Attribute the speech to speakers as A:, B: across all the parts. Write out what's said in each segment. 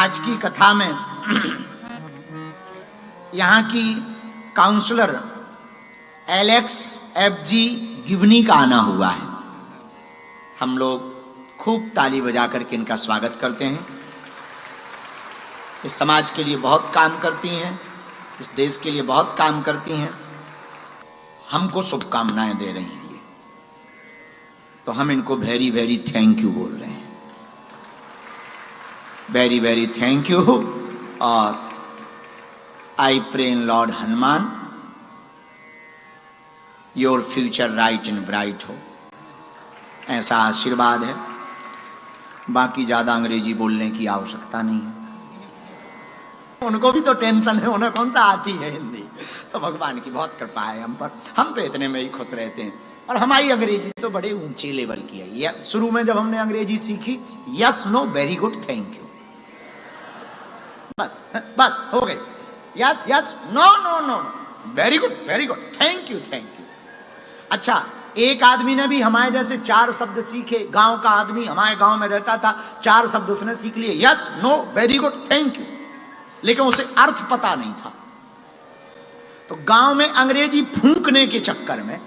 A: आज की कथा में यहाँ की काउंसलर एलेक्स एफ.जी. गिवनी का आना हुआ है। हम लोग खूब ताली बजा करके इनका स्वागत करते हैं। इस समाज के लिए बहुत काम करती हैं, इस देश के लिए बहुत काम करती हैं, हमको शुभकामनाएं दे रही हैं ये, तो हम इनको वेरी वेरी थैंक यू बोल रहे हैं। Very very thank you. और I pray in lord Hanuman your future right and bright हो, ऐसा आशीर्वाद है। बाकी ज्यादा अंग्रेजी बोलने की आवश्यकता नहीं है, उनको भी तो टेंशन है, उन्हें कौन सा आती है हिंदी। तो भगवान की बहुत कृपा है हम पर, हम तो इतने में ही खुश रहते हैं। और हमारी अंग्रेजी तो बड़े ऊंचे लेवल की है। शुरू में जब हमने अंग्रेजी सीखी, yes no very good thank you, बस हो गई। Yes yes no no no very good thank you. अच्छा, एक आदमी ने भी हमारे जैसे 4 शब्द सीखे। गांव का आदमी हमारे गांव में रहता था, 4 शब्द उसने सीख लिए, yes no very good thank you, लेकिन उसे अर्थ पता नहीं था। तो गांव में अंग्रेजी फूंकने के चक्कर में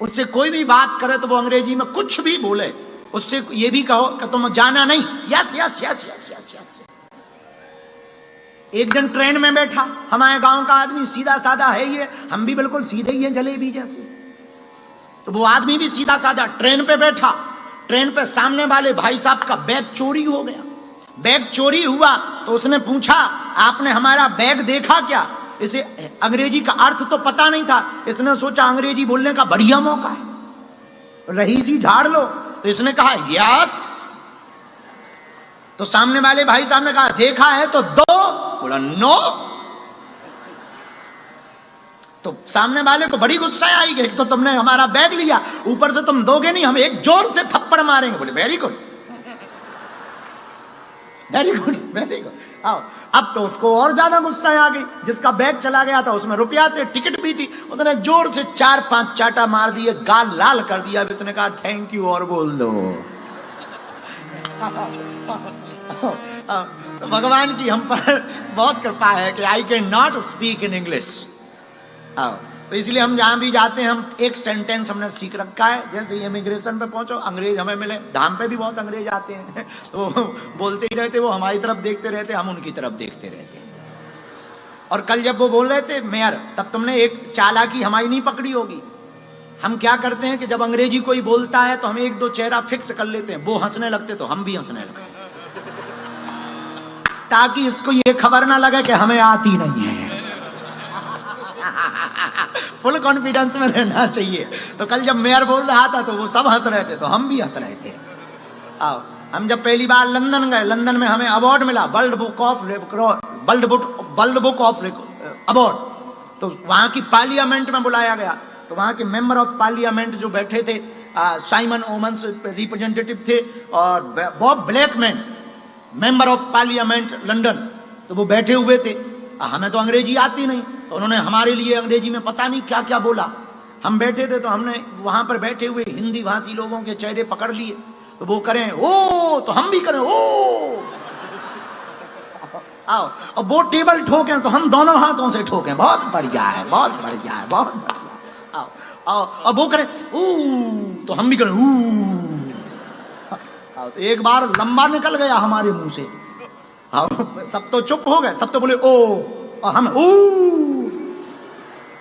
A: उससे कोई भी बात करे तो वो अंग्रेजी में कुछ भी बोले, उससे ये भी कहो कि तुम जाना नहीं, yes yes yes yes yes yes. एक जन ट्रेन में बैठा, हमारे गांव का आदमी, सीधा साधा है ये, हम भी बिल्कुल सीधे ही हैं जलेबी जैसे। तो वो आदमी भी सीधा साधा ट्रेन पे बैठा। ट्रेन पे सामने वाले भाई साहब का बैग चोरी हो गया। बैग चोरी हुआ तो उसने पूछा, आपने हमारा बैग देखा क्या? इसे अंग्रेजी का अर्थ तो पता नहीं था। इसने सोचा अंग्रेजी बोलने का बढ़िया मौका है, रहीसी झाड़ लो। तो इसने कहा यस। तो सामने वाले भाई साहब ने कहा देखा है तो दो, बोला नो। तो सामने वाले को बड़ी गुस्सा आई कि तो तुमने हमारा बैग लिया, ऊपर से तुम दोगे नहीं, हम एक जोर से थप्पड़ मारेंगे। बोले very good very good very good. आओ, अब तो उसको और ज्यादा गुस्सा आ गई। जिसका बैग चला गया था उसमें रुपया थे, टिकट भी थी, उसने जोर से 4-5 चाटा मार दिए, गाल लाल कर दिया। उसने कहा थैंक यू और बोल दो। तो भगवान की हम पर बहुत कृपा है कि I can not speak in English. तो इसलिए हम जहां भी जाते हैं, हम एक सेंटेंस हमने सीख रखा है। जैसे इमिग्रेशन पे पहुंचो, अंग्रेज हमें मिले, धाम पे भी बहुत अंग्रेज आते हैं, तो बोलते ही रहते, वो हमारी तरफ देखते रहते, हम उनकी तरफ देखते रहते। और कल जब वो बोल रहे थे मेयर, तब तुमने एक चालाकी हमारी नहीं पकड़ी होगी। हम क्या करते हैं कि जब अंग्रेजी कोई बोलता है तो हम 1-2 चेहरा फिक्स कर लेते हैं, वो हंसने लगते तो हम भी हंसने लगते, ताकि इसको ये खबर ना लगे कि हमें आती नहीं है। फुल कॉन्फिडेंस में रहना चाहिए। तो कल जब मेयर बोल रहा था तो वो सब हंस रहे थे, तो हम भी हंस रहे थे। आओ, हम जब पहली बार लंदन गए, लंदन में हमें अवार्ड मिला, वर्ल्ड बुक ऑफ अवार्ड। तो वहां की पार्लियामेंट में बुलाया गया। तो वहां के मेंबर ऑफ पार्लियामेंट जो बैठे थे, साइमन ओमन्स रिप्रेजेंटेटिव थे, और Bob Blackman member of parliament London, तो वो बैठे हुए थे। हमें तो अंग्रेजी आती नहीं, तो उन्होंने हमारे लिए अंग्रेजी में पता नहीं क्या क्या बोला। हम बैठे थे तो हमने वहां पर बैठे हुए हिंदी भाषी लोगों के चेहरे पकड़ लिए, तो वो करें ओ तो हम भी करें ओ। आओ, और वो टेबल ठोकें तो हम दोनों हाथों से ठोकें, बहुत बढ़िया है, बहुत बढ़िया है, बहुत बढ़िया। आओ आओ, और वो करें ऊ तो हम भी करें ऊ। तो एक बार लंबा निकल गया हमारे मुंह से, सब तो चुप हो गए, सब तो बोले ओ और हम ओ।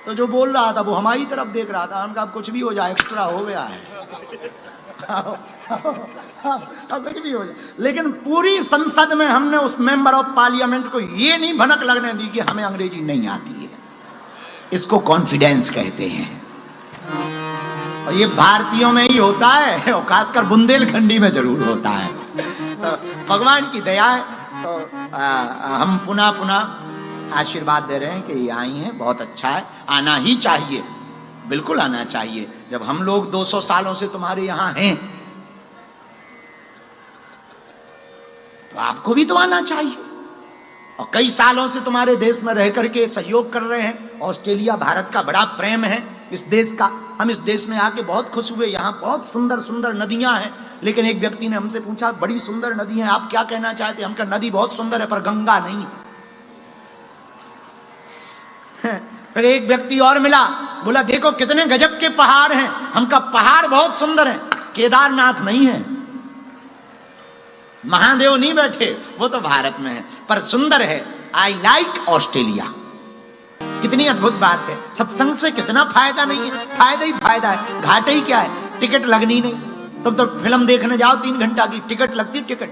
A: तो जो बोल रहा था वो हमारी तरफ देख रहा था। हम कहा कुछ भी हो जाए, एक्स्ट्रा हो गया है, कुछ भी हो जाए। लेकिन पूरी संसद में हमने उस मेंबर ऑफ पार्लियामेंट को ये नहीं भनक लगने दी कि हमें अंग्रेजी नहीं आती है। इसको कॉन्फिडेंस कहते हैं, और ये भारतीयों में ही होता है, और खासकर बुंदेलखंडी में जरूर होता है। तो भगवान की दया है। तो हम पुनः आशीर्वाद दे रहे हैं कि ये आई हैं, बहुत अच्छा है, आना ही चाहिए, बिल्कुल आना चाहिए। जब हम लोग 200 सालों से तुम्हारे यहाँ हैं तो आपको भी तो आना चाहिए। और कई सालों से तुम्हारे देश में रह करके सहयोग कर रहे हैं। ऑस्ट्रेलिया भारत का बड़ा प्रेम है इस देश का। हम इस देश में आके बहुत खुश हुए। यहाँ बहुत सुंदर सुंदर नदियां हैं, लेकिन एक व्यक्ति ने हमसे पूछा, बड़ी सुंदर नदी है, आप क्या कहना चाहते हैं? हम कहा नदी बहुत सुंदर है पर गंगा नहीं। फिर एक व्यक्ति और मिला, बोला देखो कितने गजब के पहाड़ हैं। हम कहा पहाड़ बहुत सुंदर है, केदारनाथ नहीं है, महादेव नहीं बैठे, वो तो भारत में है, पर सुंदर है। I like Australia. कितनी अद्भुत बात है। सत्संग से कितना फायदा नहीं है, फायदा ही फायदा है, घाटे ही क्या है? टिकट लगनी नहीं। तुम तो फिल्म देखने जाओ 3 घंटा की टिकट लगती, टिकट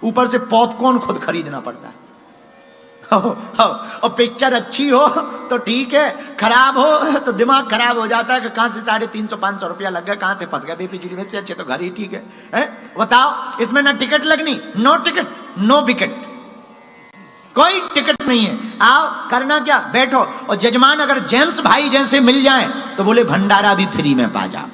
A: ऊपर से पॉपकॉर्न खुद खरीदना पड़ता है। और पिक्चर अच्छी हो तो ठीक है, खराब हो तो दिमाग खराब हो जाता है कि कहां से 350-500 रुपया लग गया, कहां से फंस गया। बीपी जुली में से अच्छे तो घर ही ठीक है। बताओ, इसमें ना टिकट लगनी, नो टिकट नो विकेट, कोई टिकट नहीं है। आओ, करना क्या, बैठो। और जजमान अगर जेम्स भाई जैसे मिल जाए तो बोले भंडारा भी फ्री में पा जाओ।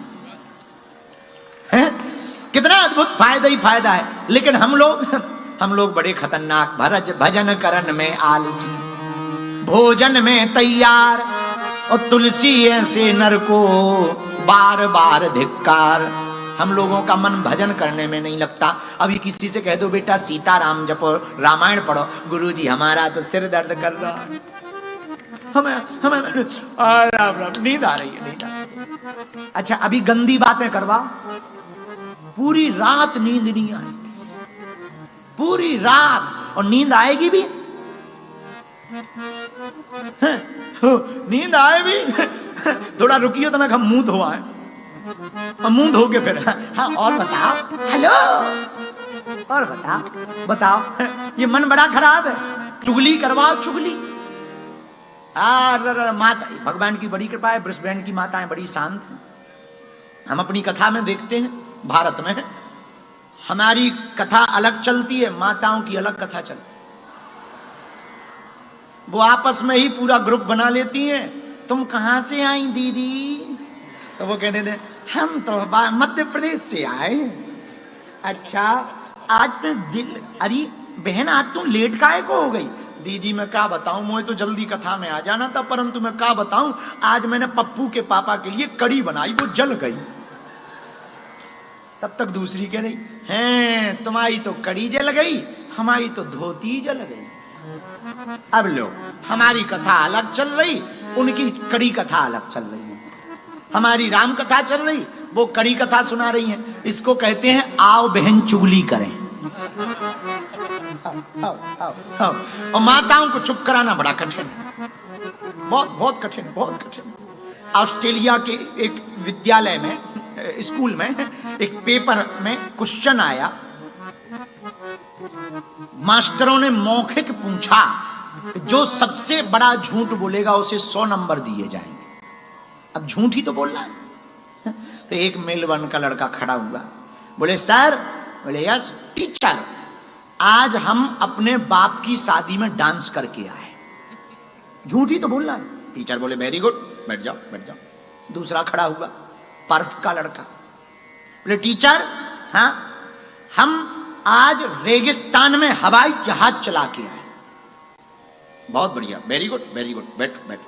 A: कितना अद्भुत, फायदा ही फायदा है। लेकिन हम लोग बड़े खतरनाक, भजन करन में आलसी, भोजन में तैयार, और तुलसी ऐसे नर को बार बार धिक्कार। हम लोगों का मन भजन करने में नहीं लगता। अभी किसी से कह दो बेटा सीताराम जपो, रामायण पढ़ो, गुरुजी हमारा तो सिर दर्द कर रहा है, हमें नींद आ रही है, नींद आ रही है। अच्छा, अभी गंदी बातें करवा, पूरी रात नींद नहीं आएगी, पूरी रात, और नींद आएगी भी, नींद आए भी। थोड़ा रुकियो तो मैं मुंह धोआ है, मुंह धो के फिर हाँ और बताओ, हेलो और बताओ। ये मन बड़ा खराब है, चुगली करवाओ, चुगली। माता भगवान की बड़ी कृपा है, ब्रिस्बेन की माताएं बड़ी शांत हैं। हम अपनी कथा में देखते हैं, भारत में हमारी कथा अलग चलती है, माताओं की अलग कथा चलती है। वो आपस में ही पूरा ग्रुप बना लेती हैं। तुम कहां से आई दीदी? तो वो कहते थे हम तो मध्य प्रदेश से आए। अच्छा, आज तो अरे बहन आज तुम लेट काहे को हो गई? दीदी मैं क्या बताऊं, मुझे तो जल्दी कथा में आ जाना था, परंतु मैं क्या बताऊं, आज मैंने पप्पू के पापा के लिए कड़ी बनाई, वो जल गई। तब तक दूसरी कह रही हैं तुम्हारी तो कड़ी जल गई, हमारी तो धोती जल गई। अब लो, हमारी कथा अलग चल रही, उनकी कड़ी कथा अलग चल रही है। हमारी राम कथा चल रही, वो कड़ी कथा सुना रही हैं। इसको कहते हैं आओ बहन चुगली करें। आओ। और माताओं को चुप कराना बड़ा कठिन है, बहुत कठिन, बहुत कठिन। ऑस्ट्रेलिया के एक विद्यालय में, स्कूल में एक पेपर में क्वेश्चन आया, मास्टरों ने मौखिक पूछा जो सबसे बड़ा झूठ बोलेगा उसे 100 नंबर दिए जाएंगे। अब झूठ ही तो बोलना है। तो एक मेलबर्न का लड़का खड़ा हुआ, बोले सर, बोले यस टीचर, आज हम अपने बाप की शादी में डांस करके आए। झूठ ही तो बोलना है। टीचर बोले वेरी गुड, बैठ जाओ बैठ जाओ। दूसरा खड़ा हुआ, पर्थ का लड़का, बोले टीचर हाँ, हम आज रेगिस्तान में हवाई जहाज चला के आए। बहुत बढ़िया, वेरी गुड, बैठ बैठ।